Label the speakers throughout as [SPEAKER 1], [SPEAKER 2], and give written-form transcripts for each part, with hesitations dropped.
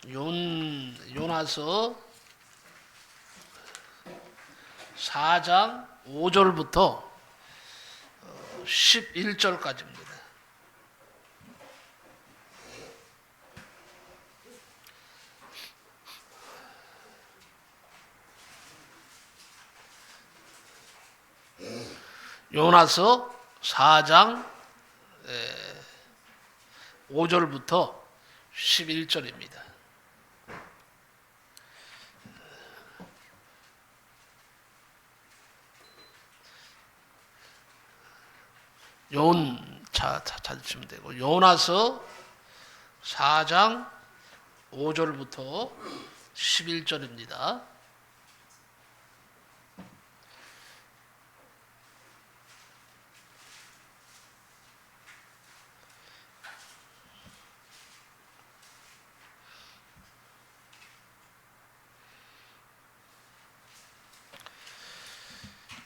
[SPEAKER 1] 요나서 4장 5절부터 11절까지입니다. 요나서 4장 5절부터 11절입니다. 찾으시면 되고, 요나서 4장 5절부터 11절입니다.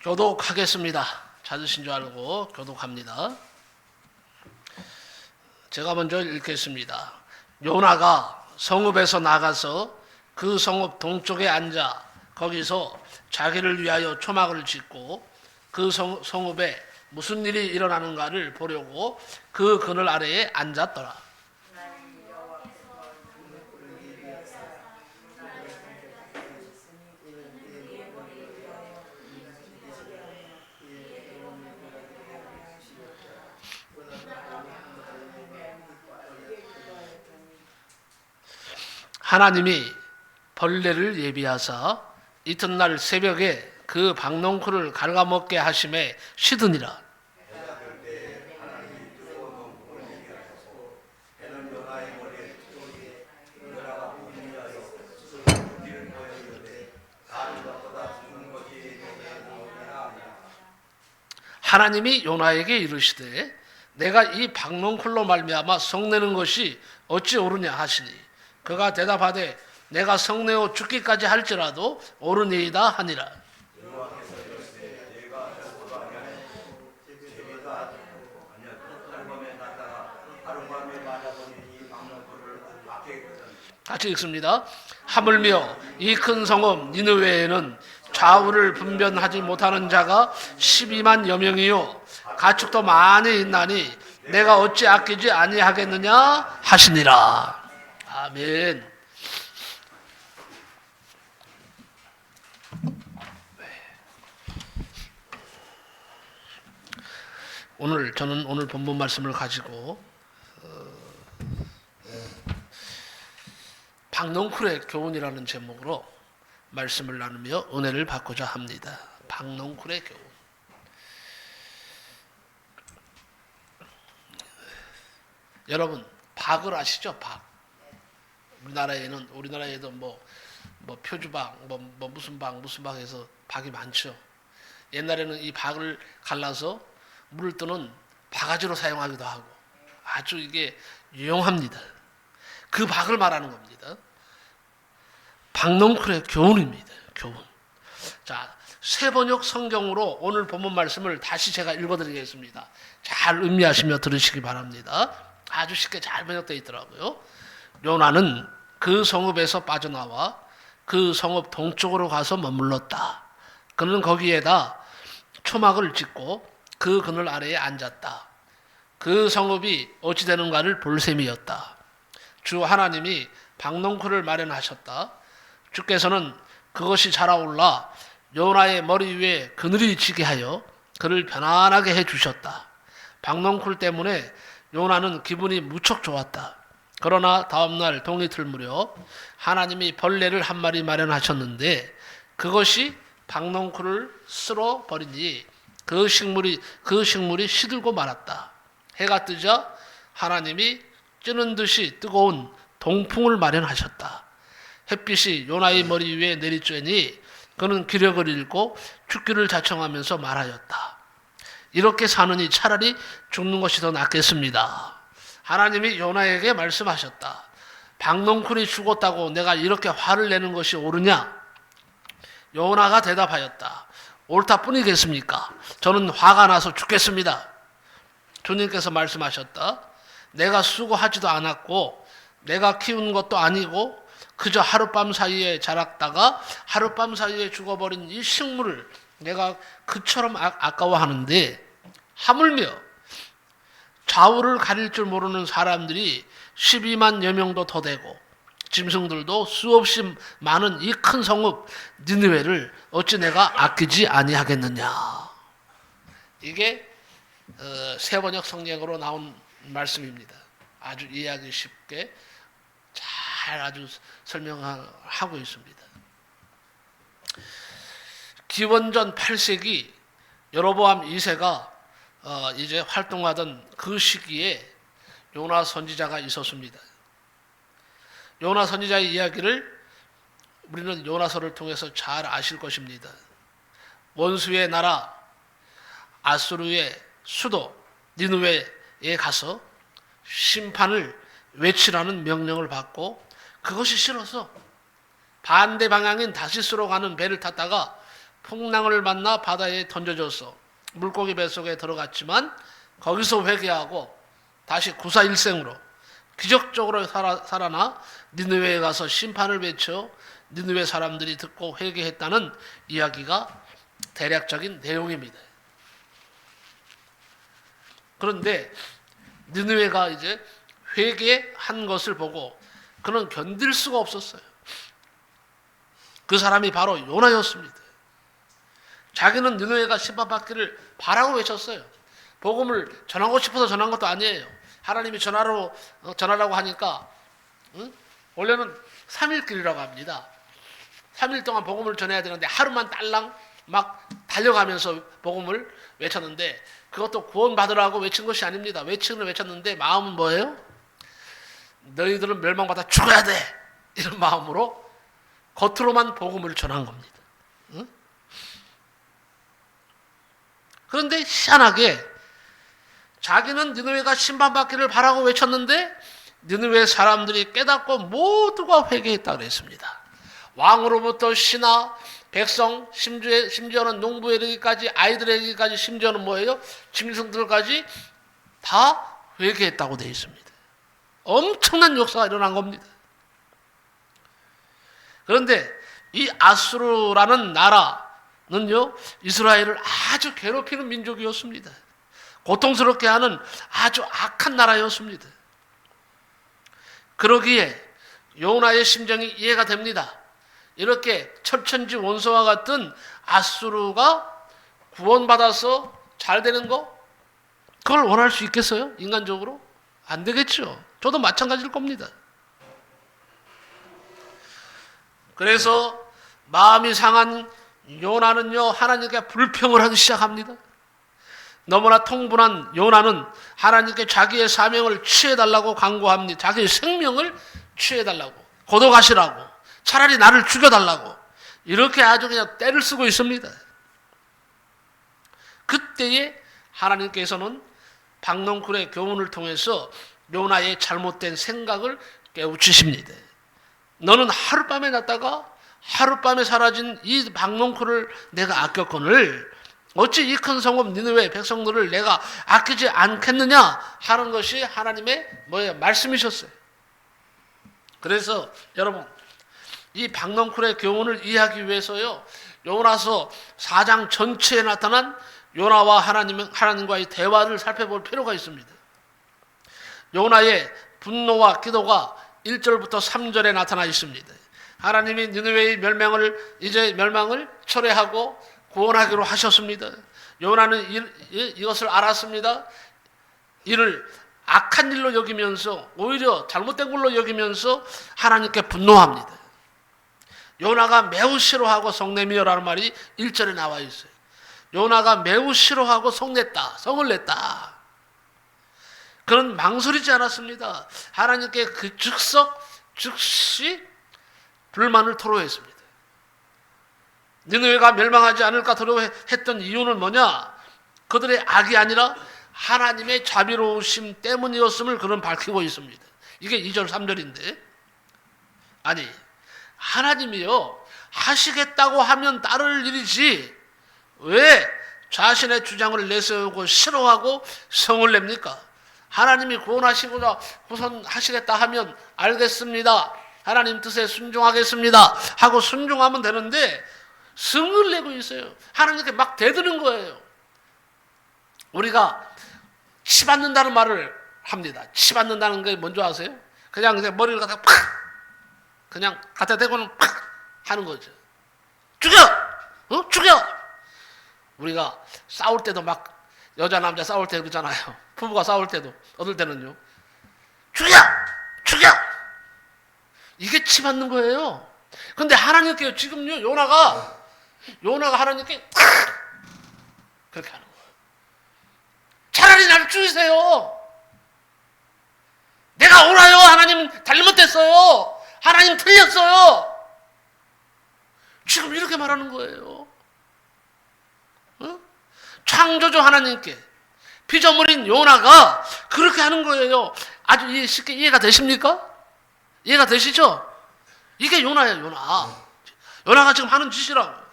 [SPEAKER 1] 교독하겠습니다. 찾으신 줄 알고 교독합니다. 제가 먼저 읽겠습니다. 요나가 성읍에서 나가서 그 성읍 동쪽에 앉아 거기서 자기를 위하여 초막을 짓고 그 성읍에 무슨 일이 일어나는가를 보려고 그 그늘 아래에 앉았더라. 하나님이 벌레를 예비하사 이튿날 새벽에 그 박농쿨을 갉아먹게 하심에 시드니라. 하나님이 요나에게 이르시되 내가 이 박농쿨로 말미암아 성내는 것이 어찌 옳으냐 하시니 그가 대답하되 내가 성내어 죽기까지 할지라도 옳으니이다 하니라. 같이 읽습니다. 하물며 이 큰 성읍 니느웨에는 좌우를 분별하지 못하는 자가 12만여 명이요 가축도 많이 있나니 내가 어찌 아끼지 아니하겠느냐 하시니라. 아멘. 저는 오늘 본문 말씀을 가지고 박농쿨의 교훈이라는 제목으로 말씀을 나누며 은혜를 받고자 합니다. 박농쿨의 교훈. 여러분 박을 아시죠? 박. 우리나라에도 뭐 표주박, 무슨 박 해서 박이 많죠. 옛날에는 이 박을 갈라서 물을 뜨는 바가지로 사용하기도 하고 아주 이게 유용합니다. 그 박을 말하는 겁니다. 박농쿨의 교훈입니다. 교훈. 자, 새번역 성경으로 오늘 본문 말씀을 다시 제가 읽어드리겠습니다. 잘 음미하시며 들으시기 바랍니다. 아주 쉽게 잘 번역되어 있더라고요. 요나는 그 성읍에서 빠져나와 그 성읍 동쪽으로 가서 머물렀다. 그는 거기에다 초막을 짓고 그 그늘 아래에 앉았다. 그 성읍이 어찌 되는가를 볼 셈이었다. 주 하나님이 박농쿨을 마련하셨다. 주께서는 그것이 자라올라 요나의 머리 위에 그늘이 지게 하여 그를 편안하게 해주셨다. 박농쿨 때문에 요나는 기분이 무척 좋았다. 그러나 다음날 동이틀 무렵 하나님이 벌레를 한 마리 마련하셨는데 그것이 박농쿨을 쓸어 버리니 그 식물이 시들고 말았다. 해가 뜨자 하나님이 찌는 듯이 뜨거운 동풍을 마련하셨다. 햇빛이 요나의 머리 위에 내리쬐니 그는 기력을 잃고 죽기를 자청하면서 말하였다. 이렇게 사느니 차라리 죽는 것이 더 낫겠습니다. 하나님이 요나에게 말씀하셨다. 박농쿨이 죽었다고 내가 이렇게 화를 내는 것이 옳으냐? 요나가 대답하였다. 옳다 뿐이겠습니까? 저는 화가 나서 죽겠습니다. 주님께서 말씀하셨다. 내가 수고하지도 않았고 내가 키운 것도 아니고 그저 하룻밤 사이에 자랐다가 하룻밤 사이에 죽어버린 이 식물을 내가 그처럼 아까워하는데, 하물며 좌우를 가릴 줄 모르는 사람들이 12만여 명도 더 되고 짐승들도 수없이 많은 이 큰 성읍 니느웨를 어찌 내가 아끼지 아니하겠느냐. 이게 세번역 성경으로 나온 말씀입니다. 아주 이해하기 쉽게 잘 아주 설명하고 있습니다. 기원전 8세기 여로보암 2세가 이제 활동하던 그 시기에 요나 선지자가 있었습니다. 요나 선지자의 이야기를 우리는 요나서를 통해서 잘 아실 것입니다. 원수의 나라 아수르의 수도 니느웨에 가서 심판을 외치라는 명령을 받고, 그것이 싫어서 반대 방향인 다시스로 가는 배를 탔다가 풍랑을 만나 바다에 던져져서 물고기 뱃속에 들어갔지만 거기서 회개하고 다시 구사일생으로 기적적으로 살아나 니느웨에 가서 심판을 외쳐 니느웨 사람들이 듣고 회개했다는 이야기가 대략적인 내용입니다. 그런데 니느웨가 이제 회개한 것을 보고 그는 견딜 수가 없었어요. 그 사람이 바로 요나였습니다. 자기는 니느웨가 심판받기를 바라고 외쳤어요. 복음을 전하고 싶어서 전한 것도 아니에요. 하나님이 전하라고 하니까, 원래는 3일길이라고 합니다. 3일 동안 복음을 전해야 되는데 하루만 딸랑 막 달려가면서 복음을 외쳤는데, 그것도 구원받으라고 외친 것이 아닙니다. 외치기는 외쳤는데 마음은 뭐예요? 너희들은 멸망받아 죽어야 돼, 이런 마음으로 겉으로만 복음을 전한 겁니다. 그런데 희한하게 자기는 니느웨가 심판받기를 바라고 외쳤는데 니느웨 사람들이 깨닫고 모두가 회개했다 그랬습니다. 왕으로부터 신하, 백성, 심지어는 농부에 이르기까지, 아이들에게까지, 심지어는 뭐예요? 짐승들까지 다 회개했다고 되어 있습니다. 엄청난 역사가 일어난 겁니다. 그런데 이 아수르라는 나라는요, 이스라엘을 아주 괴롭히는 민족이었습니다. 고통스럽게 하는 아주 악한 나라였습니다. 그러기에 요나의 심정이 이해가 됩니다. 이렇게 철천지 원수와 같은 아수르가 구원받아서 잘 되는 거, 그걸 원할 수 있겠어요? 인간적으로? 안 되겠죠. 저도 마찬가지일 겁니다. 그래서 마음이 상한 요나는요, 하나님께 불평을 하기 시작합니다. 너무나 통분한 요나는 하나님께 자기의 사명을 취해달라고 간구합니다. 자기의 생명을 취해달라고, 고독하시라고, 차라리 나를 죽여달라고, 이렇게 아주 그냥 떼를 쓰고 있습니다. 그때에 하나님께서는 박농쿨의 교훈을 통해서 요나의 잘못된 생각을 깨우치십니다. 너는 하룻밤에 났다가 하룻밤에 사라진 이 박농쿨을 내가 아꼈거늘 어찌 이 큰 성읍 니느웨 백성들을 내가 아끼지 않겠느냐 하는 것이 하나님의 말씀이셨어요. 그래서 여러분, 이 박농쿨의 교훈을 이해하기 위해서요, 요나서 4장 전체에 나타난 요나와 하나님과의 대화를 살펴볼 필요가 있습니다. 요나의 분노와 기도가 1절부터 3절에 나타나 있습니다. 하나님이 니느웨의 멸망을 철회하고 구원하기로 하셨습니다. 요나는 이것을 알았습니다. 이를 악한 일로 여기면서, 오히려 잘못된 걸로 여기면서 하나님께 분노합니다. 요나가 매우 싫어하고 성내미어라는 말이 1절에 나와 있어요. 요나가 매우 싫어하고 성을 냈다. 그는 망설이지 않았습니다. 하나님께 그 즉시 불만을 토로했습니다. 니느웨가 멸망하지 않을까 두려워했던 이유는 뭐냐? 그들의 악이 아니라 하나님의 자비로우심 때문이었음을 그는 밝히고 있습니다. 이게 2절 3절인데, 아니, 하나님이요, 하시겠다고 하면 따를 일이지 왜 자신의 주장을 내세우고 싫어하고 성을 냅니까? 하나님이 구원하시고자 구원하시겠다 하면 알겠습니다, 하나님 뜻에 순종하겠습니다 하고 순종하면 되는데 성을 내고 있어요. 하나님께 막 대드는 거예요. 우리가 치받는다는 말을 합니다. 치받는다는 게 뭔지 아세요? 그냥 머리를 갖다가 팍 그냥 갖다 대고는 팍 하는 거죠. 죽여! 죽여! 우리가 싸울 때도 막 여자 남자 싸울 때 그러잖아요. 부부가 싸울 때도 어떨 때는요. 죽여! 죽여! 이게 치받는 거예요. 근데 하나님께 지금요 요나가 하나님께 그렇게 하는 거예요. 차라리 나를 죽이세요. 내가 옳아요. 하나님 잘못됐어요. 하나님 틀렸어요. 지금 이렇게 말하는 거예요. 창조주 하나님께 피조물인 요나가 그렇게 하는 거예요. 아주 쉽게 이해가 되십니까? 이해가 되시죠? 이게 요나예요. 요나가 지금 하는 짓이라고.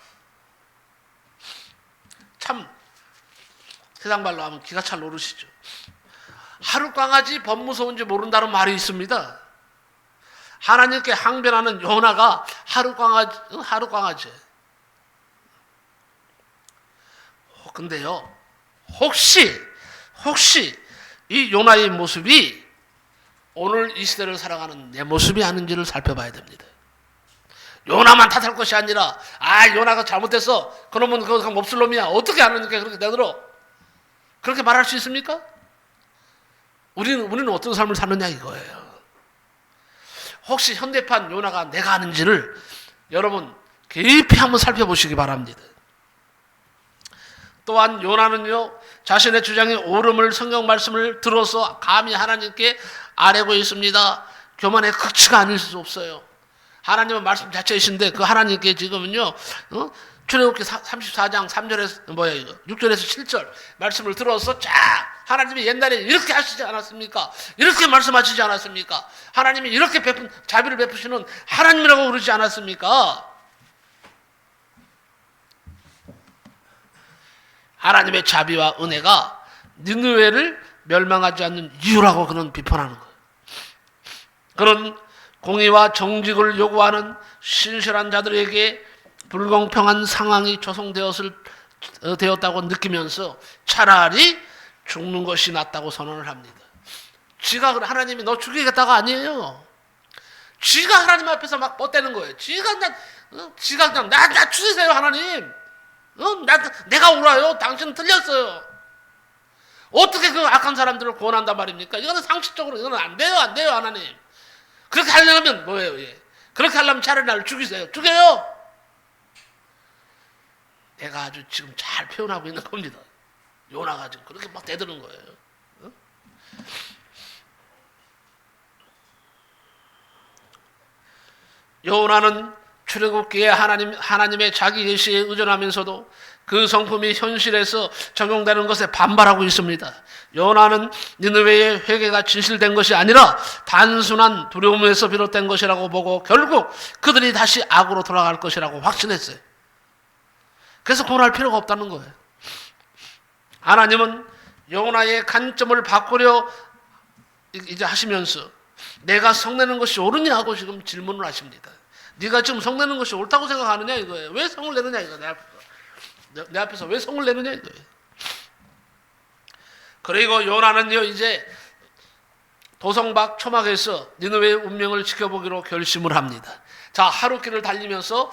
[SPEAKER 1] 참 세상 말로 하면 기가 찰 노릇이죠. 하루 강아지 범 무서운지 모른다는 말이 있습니다. 하나님께 항변하는 요나가 하루 강아지. 근데요, 혹시 이 요나의 모습이 오늘 이 시대를 살아가는 내 모습이 아닌지를 살펴봐야 됩니다. 요나만 탓할 것이 아니라 요나가 잘못했어. 그러면 그거 몹쓸 놈이야. 어떻게 하느니까 그렇게 내들어? 그렇게 말할 수 있습니까? 우리는 어떤 삶을 사느냐 이거예요. 혹시 현대판 요나가 내가 아는지를 여러분 깊이 한번 살펴보시기 바랍니다. 또한 요나는요 자신의 주장이 옳음을 성경 말씀을 들어서 감히 하나님께 아뢰고 있습니다. 교만의 극치가 아닐 수 없어요. 하나님은 말씀 자체이신데 그 하나님께 지금은요 출애굽기 34장 3절에서 6절에서 7절 말씀을 들어서 하나님이 옛날에 이렇게 하시지 않았습니까? 이렇게 말씀하시지 않았습니까? 하나님이 이렇게 자비를 베푸시는 하나님이라고 그러지 않았습니까? 하나님의 자비와 은혜가 니느웨를 멸망하지 않는 이유라고 그는 비판하는 거예요. 그런 공의와 정직을 요구하는 신실한 자들에게 불공평한 상황이 조성되었다고 느끼면서 차라리 죽는 것이 낫다고 선언을 합니다. 지가 하나님이 너 죽이겠다가 아니에요. 지가 하나님 앞에서 막 뻗대는 거예요. 지가 그냥 나 죽이세요 하나님. 내가 옳아요. 당신은 틀렸어요. 어떻게 그 악한 사람들을 구원한단 말입니까? 이거는 상식적으로 이거는 안 돼요 하나님. 그렇게 하려면 뭐예요? 그렇게 하려면 차라리 나를 죽이세요. 죽여요. 내가 아주 지금 잘 표현하고 있는 겁니다. 요나가 지금 그렇게 막 대드는 거예요. 요나는 출애굽기에 하나님의 자기 계시에 의존하면서도 그 성품이 현실에서 적용되는 것에 반발하고 있습니다. 요나는 니느웨의 회개가 진실된 것이 아니라 단순한 두려움에서 비롯된 것이라고 보고 결국 그들이 다시 악으로 돌아갈 것이라고 확신했어요. 그래서 고난할 필요가 없다는 거예요. 하나님은 요나의 관점을 바꾸려 이제 하시면서 내가 성내는 것이 옳으냐 하고 지금 질문을 하십니다. 네가 지금 성내는 것이 옳다고 생각하느냐 이거예요. 왜 성을 내느냐 이거예요. 내 앞에서 왜 성을 내느냐 이거예요. 그리고 요나는요 이제 도성 밖 초막에서 니느웨의 운명을 지켜보기로 결심을 합니다. 자, 하루길을 달리면서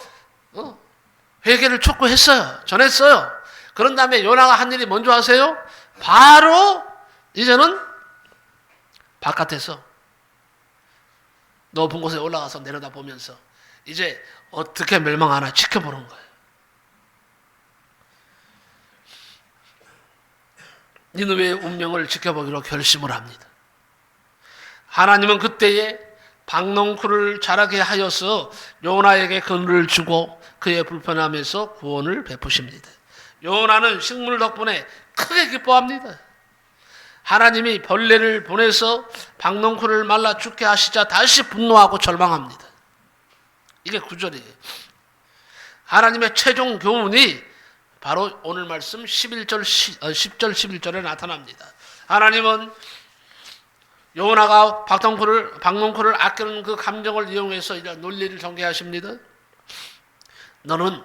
[SPEAKER 1] 회개를 촉구했어요. 전했어요. 그런 다음에 요나가 한 일이 뭔지 아세요? 바로 이제는 바깥에서 높은 곳에 올라가서 내려다보면서 이제 어떻게 멸망하나 지켜보는 거예요. 니느웨의 운명을 지켜보기로 결심을 합니다. 하나님은 그때에 박농쿨을 자라게 하여서 요나에게 그늘을 주고 그의 불편함에서 구원을 베푸십니다. 요나는 식물 덕분에 크게 기뻐합니다. 하나님이 벌레를 보내서 박농쿨을 말라 죽게 하시자 다시 분노하고 절망합니다. 이게 9절이에요. 하나님의 최종 교훈이 바로 오늘 말씀 10절 11절에 나타납니다. 하나님은 요나가 박농쿨을 아끼는 그 감정을 이용해서 이런 논리를 전개하십니다. 너는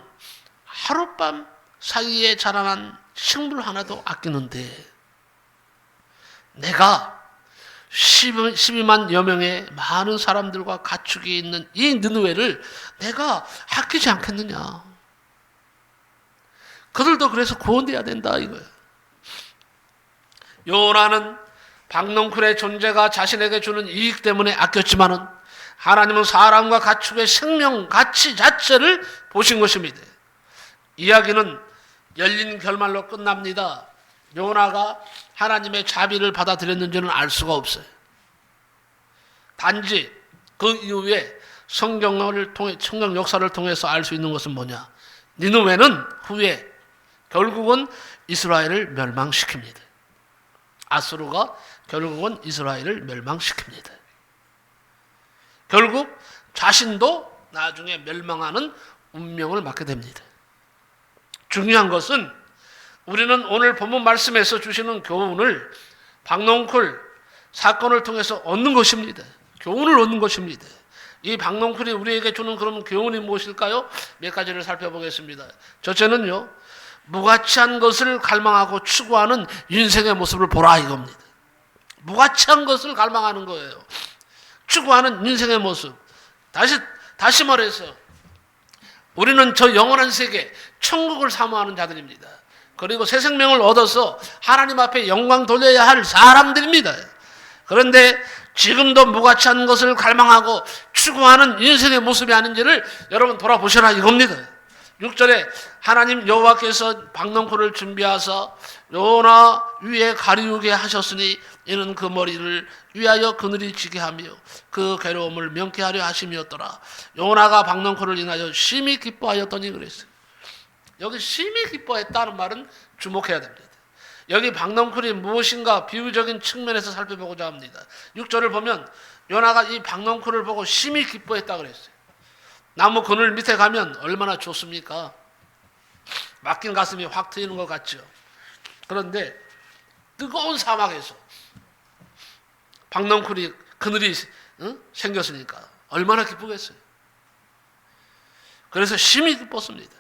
[SPEAKER 1] 하룻밤 사이에 자라난 식물 하나도 아끼는데 내가 12만여 명의 많은 사람들과 가축이 있는 이 느느웨를 내가 아끼지 않겠느냐. 그들도 그래서 구원돼야 된다 이거예요. 요나는 박농쿨의 존재가 자신에게 주는 이익 때문에 아꼈지만은 하나님은 사람과 가축의 생명 가치 자체를 보신 것입니다. 이야기는 열린 결말로 끝납니다. 요나가 하나님의 자비를 받아들였는지는 알 수가 없어요. 단지 그 이후에 성경 역사를 통해서 알 수 있는 것은 뭐냐? 니느웨는 후에 결국은 이스라엘을 멸망시킵니다. 아수르가 결국은 이스라엘을 멸망시킵니다. 결국 자신도 나중에 멸망하는 운명을 맞게 됩니다. 중요한 것은 우리는 오늘 본문 말씀에서 주시는 교훈을 박농쿨 사건을 통해서 얻는 것입니다. 교훈을 얻는 것입니다. 이 박농쿨이 우리에게 주는 그런 교훈이 무엇일까요? 몇 가지를 살펴보겠습니다. 첫째는요, 무가치한 것을 갈망하고 추구하는 인생의 모습을 보라 이겁니다. 무가치한 것을 갈망하는 거예요. 추구하는 인생의 모습. 다시 말해서 우리는 저 영원한 세계, 천국을 사모하는 자들입니다. 그리고 새 생명을 얻어서 하나님 앞에 영광 돌려야 할 사람들입니다. 그런데 지금도 무가치한 것을 갈망하고 추구하는 인생의 모습이 아닌지를 여러분 돌아보셔라 이겁니다. 6절에 하나님 여호와께서 박농쿨을 준비하사 요나 위에 가리우게 하셨으니 이는 그 머리를 위하여 그늘이 지게 하며 그 괴로움을 명쾌하려 하심이었더라. 요나가 박농쿨을 인하여 심히 기뻐하였더니 그랬어요. 여기 심히 기뻐했다는 말은 주목해야 됩니다. 여기 박농쿨이 무엇인가 비유적인 측면에서 살펴보고자 합니다. 6절을 보면 요나가 이 박농쿨을 보고 심히 기뻐했다 그랬어요. 나무 그늘 밑에 가면 얼마나 좋습니까? 막힌 가슴이 확 트이는 것 같죠. 그런데 뜨거운 사막에서 박농쿨이 그늘이 생겼으니까 얼마나 기쁘겠어요. 그래서 심히 기뻤습니다.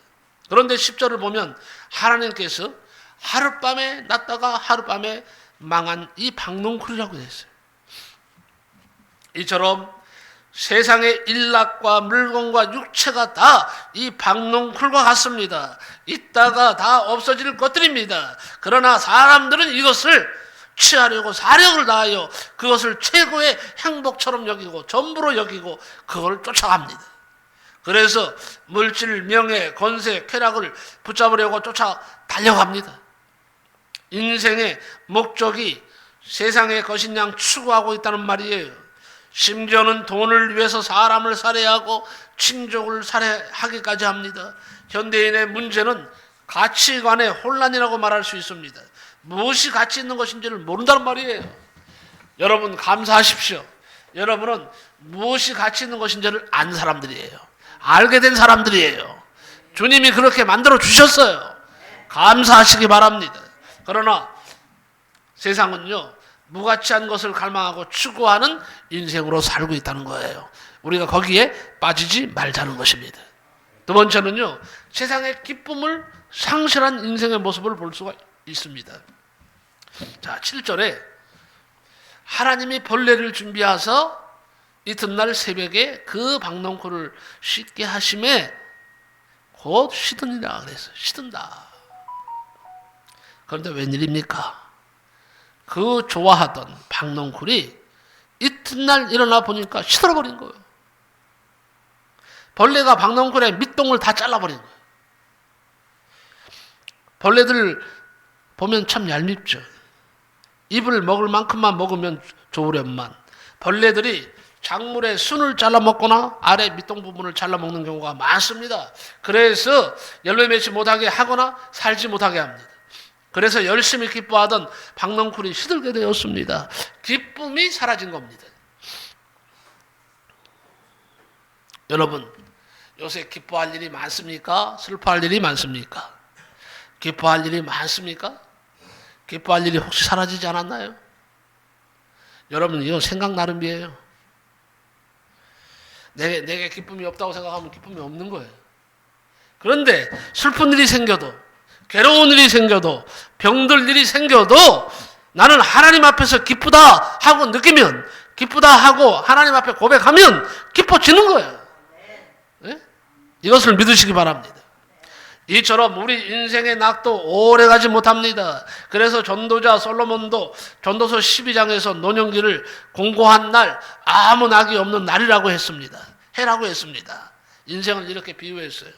[SPEAKER 1] 그런데 10절을 보면 하나님께서 하룻밤에 났다가 하룻밤에 망한 이 박농쿨이라고 했어요. 이처럼 세상의 일락과 물건과 육체가 다 이 박농쿨과 같습니다. 있다가 다 없어질 것들입니다. 그러나 사람들은 이것을 취하려고 사력을 다하여 그것을 최고의 행복처럼 여기고 전부로 여기고 그걸 쫓아갑니다. 그래서 물질, 명예, 권세, 쾌락을 붙잡으려고 달려갑니다. 인생의 목적이 세상의 것인 양 추구하고 있다는 말이에요. 심지어는 돈을 위해서 사람을 살해하고 친족을 살해하기까지 합니다. 현대인의 문제는 가치관의 혼란이라고 말할 수 있습니다. 무엇이 가치 있는 것인지를 모른다는 말이에요. 여러분 감사하십시오. 여러분은 무엇이 가치 있는 것인지를 안 사람들이에요. 알게 된 사람들이에요. 주님이 그렇게 만들어 주셨어요. 감사하시기 바랍니다. 그러나 세상은요, 무가치한 것을 갈망하고 추구하는 인생으로 살고 있다는 거예요. 우리가 거기에 빠지지 말자는 것입니다. 두 번째는요, 세상의 기쁨을 상실한 인생의 모습을 볼 수가 있습니다. 자, 7절에 하나님이 벌레를 준비하사 이튿날 새벽에 그 박농쿨을 씻게 하심에 곧 시드니라 그랬어요. 시든다. 그런데 웬일입니까? 그 좋아하던 박농쿨이 이튿날 일어나 보니까 시들어버린 거예요. 벌레가 박농쿨의 밑동을 다 잘라버린 거예요. 벌레들 보면 참 얄밉죠. 입을 먹을 만큼만 먹으면 좋으련만 벌레들이 작물의 순을 잘라 먹거나 아래 밑동 부분을 잘라 먹는 경우가 많습니다. 그래서 열매 맺지 못하게 하거나 살지 못하게 합니다. 그래서 열심히 기뻐하던 박농쿨이 시들게 되었습니다. 기쁨이 사라진 겁니다. 여러분, 요새 기뻐할 일이 많습니까? 슬퍼할 일이 많습니까? 기뻐할 일이 많습니까? 기뻐할 일이 혹시 사라지지 않았나요? 여러분 이건 생각 나름이에요. 내게 기쁨이 없다고 생각하면 기쁨이 없는 거예요. 그런데 슬픈 일이 생겨도, 괴로운 일이 생겨도, 병들 일이 생겨도 나는 하나님 앞에서 기쁘다 하고 느끼면, 기쁘다 하고 하나님 앞에 고백하면 기뻐지는 거예요. 네? 이것을 믿으시기 바랍니다. 이처럼 우리 인생의 낙도 오래 가지 못합니다. 그래서 전도자 솔로몬도 전도서 12장에서 노년기를 공고한 날, 아무 낙이 없는 날이라고 했습니다. 해라고 했습니다. 인생을 이렇게 비유했어요.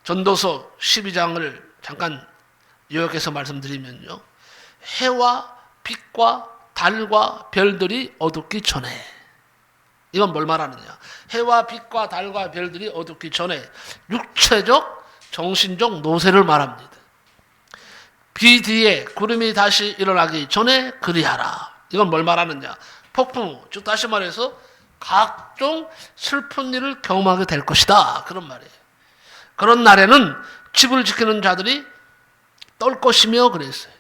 [SPEAKER 1] 전도서 12장을 잠깐 요약해서 말씀드리면요, 해와 빛과 달과 별들이 어둡기 전에, 이건 뭘 말하느냐, 해와 빛과 달과 별들이 어둡기 전에 육체적 정신적 노쇠를 말합니다. 비 뒤에 구름이 다시 일어나기 전에 그리하라. 이건 뭘 말하느냐, 폭풍, 즉 다시 말해서 각종 슬픈 일을 경험하게 될 것이다, 그런 말이에요. 그런 날에는 집을 지키는 자들이 떨 것이며 그랬어요.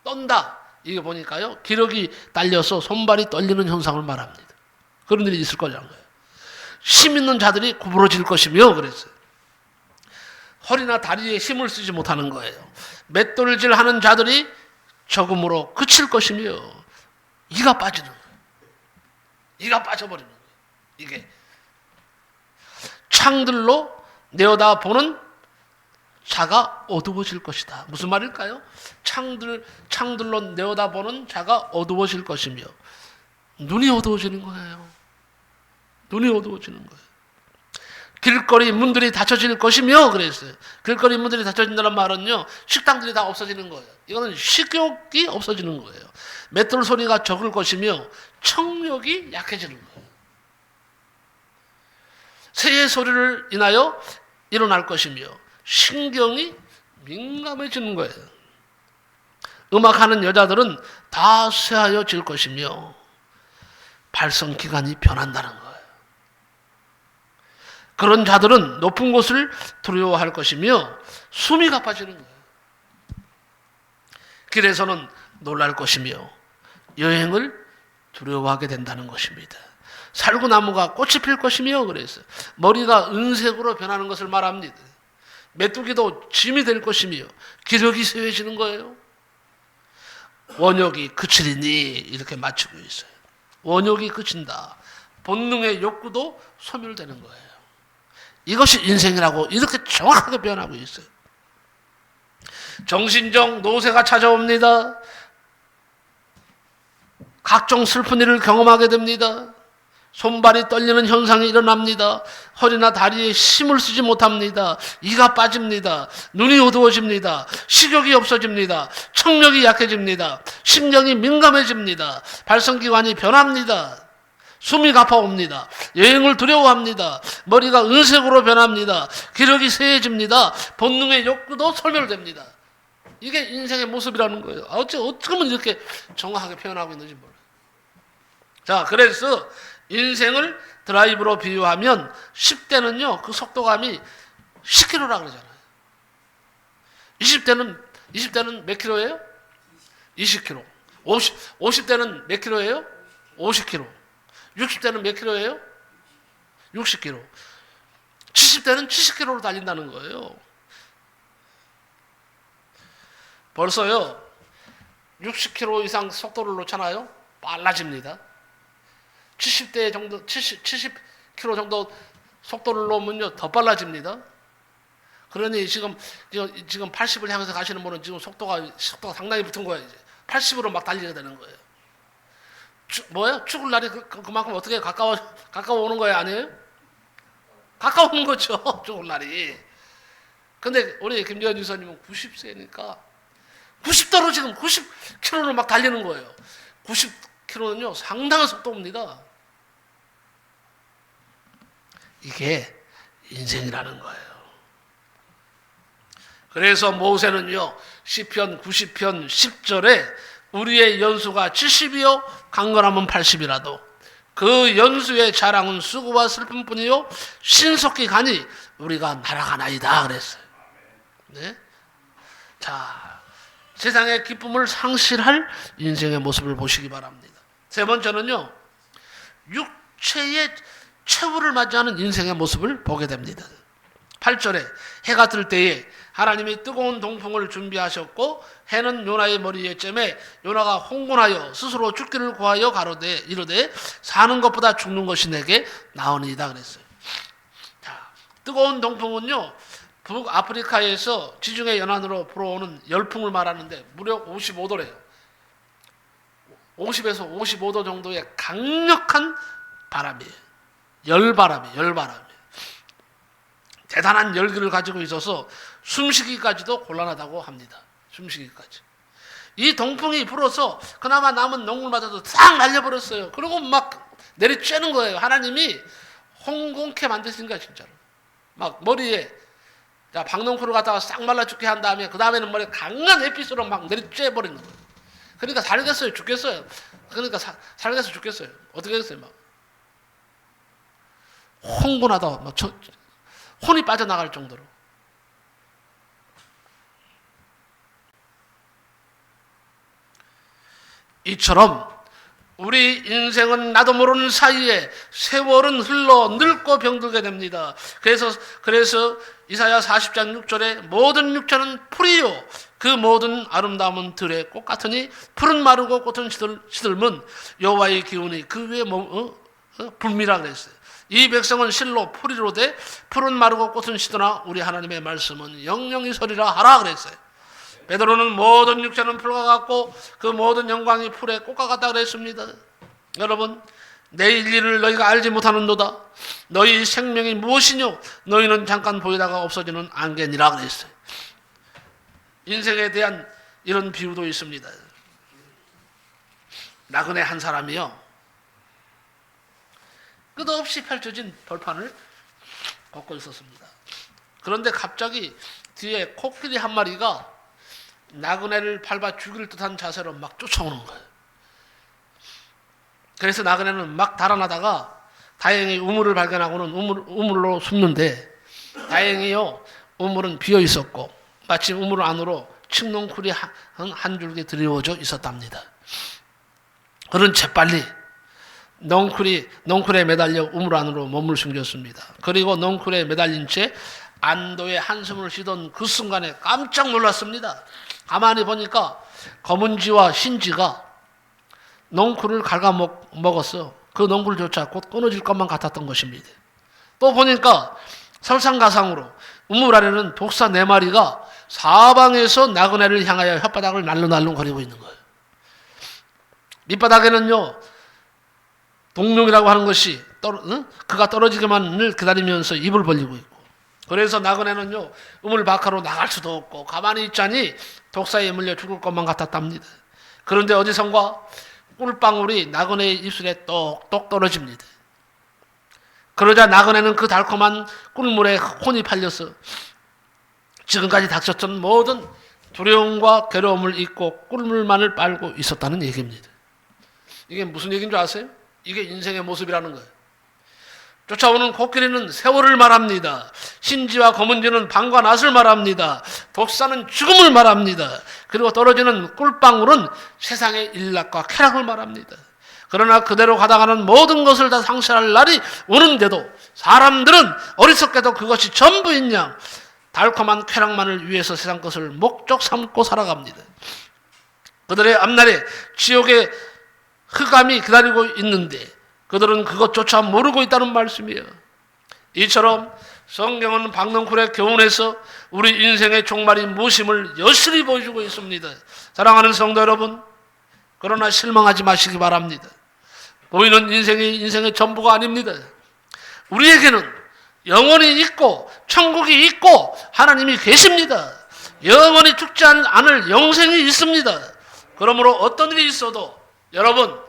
[SPEAKER 1] 떤다, 이게 보니까요, 기력이 딸려서 손발이 떨리는 현상을 말합니다. 그런 일이 있을 거라는 거예요. 힘 있는 자들이 구부러질 것이며 그랬어요. 허리나 다리에 힘을 쓰지 못하는 거예요. 맷돌질 하는 자들이 적음으로 그칠 것이며, 이가 빠지는 거예요. 이가 빠져버리는 거예요. 이게 창들로 내어다보는 자가 어두워질 것이다. 무슨 말일까요? 창들로 내어다보는 자가 어두워질 것이며, 눈이 어두워지는 거예요. 눈이 어두워지는 거예요. 길거리 문들이 닫혀질 것이며 그랬어요. 길거리 문들이 닫혀진다는 말은요, 식당들이 다 없어지는 거예요. 이거는 식욕이 없어지는 거예요. 맷돌 소리가 적을 것이며 청력이 약해지는 거예요. 새의 소리를 인하여 일어날 것이며 신경이 민감해지는 거예요. 음악하는 여자들은 다 쇠하여질 것이며 발성기관이 변한다는 거예요. 그런 자들은 높은 곳을 두려워할 것이며 숨이 가빠지는 거예요. 길에서는 놀랄 것이며 여행을 두려워하게 된다는 것입니다. 살구나무가 꽃이 필 것이며 그래서 머리가 은색으로 변하는 것을 말합니다. 메뚜기도 짐이 될 것이며 기력이 쇠해지는 거예요. 원욕이 그치리니 이렇게 맞추고 있어요. 원욕이 그친다. 본능의 욕구도 소멸되는 거예요. 이것이 인생이라고 이렇게 정확하게 표현하고 있어요. 정신적 노쇠가 찾아옵니다. 각종 슬픈 일을 경험하게 됩니다. 손발이 떨리는 현상이 일어납니다. 허리나 다리에 힘을 쓰지 못합니다. 이가 빠집니다. 눈이 어두워집니다. 식욕이 없어집니다. 청력이 약해집니다. 심령이 민감해집니다. 발성기관이 변합니다. 숨이 가파옵니다. 여행을 두려워합니다. 머리가 은색으로 변합니다. 기력이 쇠해집니다. 본능의 욕구도 소멸됩니다. 이게 인생의 모습이라는 거예요. 어쩌면 이렇게 정확하게 표현하고 있는지 몰라요. 자, 그래서 인생을 드라이브로 비유하면 10대는요, 그 속도감이 10km라 그러잖아요. 20대는 몇 킬로예요? 20km. 50대는 몇 킬로예요? 50km. 60대는 몇 킬로예요? 60km. 70대는 70km로 달린다는 거예요. 벌써요, 60km 이상 속도를 놓잖아요? 빨라집니다. 70대 정도, 70km 정도 속도를 놓으면요, 더 빨라집니다. 그러니 지금 80을 향해서 가시는 분은 지금 속도가 상당히 붙은 거예요, 이제. 80으로 막 달리게 되는 거예요. 죽을 날이 그만큼 어떻게 가까워 오는 거예요, 아니에요? 가까우는 거죠, 죽을 날이. 근데 우리 김재현 유사님은 90세니까 90도로 지금 90km로 막 달리는 거예요. 90km는요, 상당한 속도입니다. 이게 인생이라는 거예요. 그래서 모세는요, 시편 90편 10절에 우리의 연수가 70이요 강건하면 80이라도 그 연수의 자랑은 수고와 슬픔뿐이요 신속히 가니 우리가 날아가나이다 그랬어요. 네? 자, 세상의 기쁨을 상실할 인생의 모습을 보시기 바랍니다. 세 번째는요, 육체의 최후를 맞이하는 인생의 모습을 보게 됩니다. 8절에 해가 뜰 때에 하나님이 뜨거운 동풍을 준비하셨고 해는 요나의 머리에 쬐매 요나가 홍군하여 스스로 죽기를 구하여 가로되 이르되 사는 것보다 죽는 것이 내게 나으니이다 그랬어요. 자, 뜨거운 동풍은요, 북아프리카에서 지중해 연안으로 불어오는 열풍을 말하는데 무려 55도래요. 50에서 55도 정도의 강력한 바람이에요. 열바람이에요. 대단한 열기를 가지고 있어서 숨쉬기까지도 곤란하다고 합니다. 숨쉬기까지. 이 동풍이 불어서 그나마 남은 농물마저도 싹 날려버렸어요. 그리고 막 내리쬐는 거예요. 하나님이 홍콩케 만드신 거야, 진짜로. 막 머리에 박농쿨을 갖다가 싹 말라 죽게 한 다음에 그 다음에는 머리에 강한 햇빛으로 막 내리쬐버리는 거예요. 그러니까 살겠어요, 죽겠어요. 그러니까 살겠어요, 죽겠어요. 어떻게 했어요, 막 홍군하다, 막 혼이 빠져나갈 정도로. 이처럼 우리 인생은 나도 모르는 사이에 세월은 흘러 늙고 병들게 됩니다. 그래서 이사야 40장 6절에 모든 육체는 풀이요 그 모든 아름다움은 들의 꽃 같으니 풀은 마르고 꽃은 시들면 여호와의 기운이 그 위에 불미라 그랬어요. 이 백성은 실로 풀이로 돼 풀은 마르고 꽃은 시드나 우리 하나님의 말씀은 영영이 서리라 하라 그랬어요. 베드로는 모든 육체는 풀과 같고 그 모든 영광이 풀의 꽃과 같다 그랬습니다. 여러분, 내일 일을 너희가 알지 못하는도다. 너희 생명이 무엇이뇨? 너희는 잠깐 보이다가 없어지는 안개니라 그랬어요. 인생에 대한 이런 비유도 있습니다. 나그네 한 사람이요, 끝없이 펼쳐진 벌판을 걷고 있었습니다. 그런데 갑자기 뒤에 코끼리 한 마리가 나그네를 밟아 죽일 듯한 자세로 막 쫓아오는 거예요. 그래서 나그네는 막 달아나다가 다행히 우물을 발견하고는 우물로 숨는데 다행히요, 우물은 비어 있었고 마치 우물 안으로 칡농쿨이 한 줄기 드리워져 있었답니다. 그는 재빨리 넝쿨에 매달려 우물 안으로 몸을 숨겼습니다. 그리고 넝쿨에 매달린 채 안도의 한숨을 쉬던 그 순간에 깜짝 놀랐습니다. 가만히 보니까 검은지와 흰지가 넝쿨을 갉아먹었어. 그 넝쿨조차 곧 끊어질 것만 같았던 것입니다. 또 보니까 설상가상으로 우물 안에는 독사 4마리가 사방에서 나그네를 향하여 혓바닥을 날름날름거리고 있는 거예요. 밑바닥에는요, 동룡이라고 하는 것이 그가 떨어지기만을 기다리면서 입을 벌리고 있고, 그래서 나그네는요, 우물 밖으로 나갈 수도 없고 가만히 있자니 독사에 물려 죽을 것만 같았답니다. 그런데 어디선가 꿀방울이 나그네의 입술에 똑똑 떨어집니다. 그러자 나그네는 그 달콤한 꿀물에 혼이 팔려서 지금까지 닥쳤던 모든 두려움과 괴로움을 잊고 꿀물만을 빨고 있었다는 얘기입니다. 이게 무슨 얘기인 줄 아세요? 이게 인생의 모습이라는 거예요. 쫓아오는 코끼리는 세월을 말합니다. 흰지와 검은지는 밤과 낮을 말합니다. 독사는 죽음을 말합니다. 그리고 떨어지는 꿀방울은 세상의 일락과 쾌락을 말합니다. 그러나 그대로 가다가는 모든 것을 다 상실할 날이 오는데도 사람들은 어리석게도 그것이 전부인 양 달콤한 쾌락만을 위해서 세상 것을 목적 삼고 살아갑니다. 그들의 앞날에 지옥의 흑암이 기다리고 있는데 그들은 그것조차 모르고 있다는 말씀이에요. 이처럼 성경은 박넝쿨의 교훈에서 우리 인생의 종말이 무엇임을 여실히 보여주고 있습니다. 사랑하는 성도 여러분, 그러나 실망하지 마시기 바랍니다. 보이는 인생이 인생의 전부가 아닙니다. 우리에게는 영원히 있고 천국이 있고 하나님이 계십니다. 영원히 죽지 않을 영생이 있습니다. 그러므로 어떤 일이 있어도 여러분,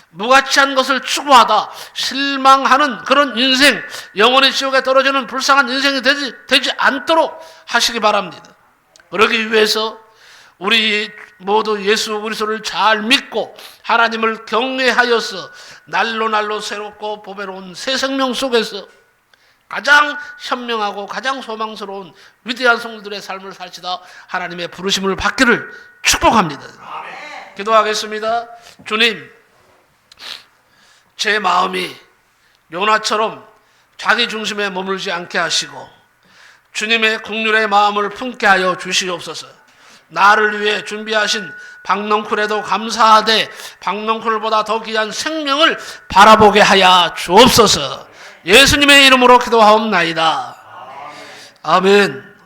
[SPEAKER 1] 무가치한 것을 추구하다 실망하는 그런 인생, 영원히 지옥에 떨어지는 불쌍한 인생이 되지 않도록 하시기 바랍니다. 그러기 위해서 우리 모두 예수 그리스도를 잘 믿고 하나님을 경외하여서 날로 날로 새롭고 보배로운 새 생명 속에서 가장 현명하고 가장 소망스러운 위대한 성도들의 삶을 살시다 하나님의 부르심을 받기를 축복합니다. 기도하겠습니다. 주님, 제 마음이 요나처럼 자기 중심에 머물지 않게 하시고 주님의 긍휼의 마음을 품게 하여 주시옵소서. 나를 위해 준비하신 박넝쿨에도 감사하되 박넝쿨보다 더 귀한 생명을 바라보게 하여 주옵소서. 예수님의 이름으로 기도하옵나이다. 아멘.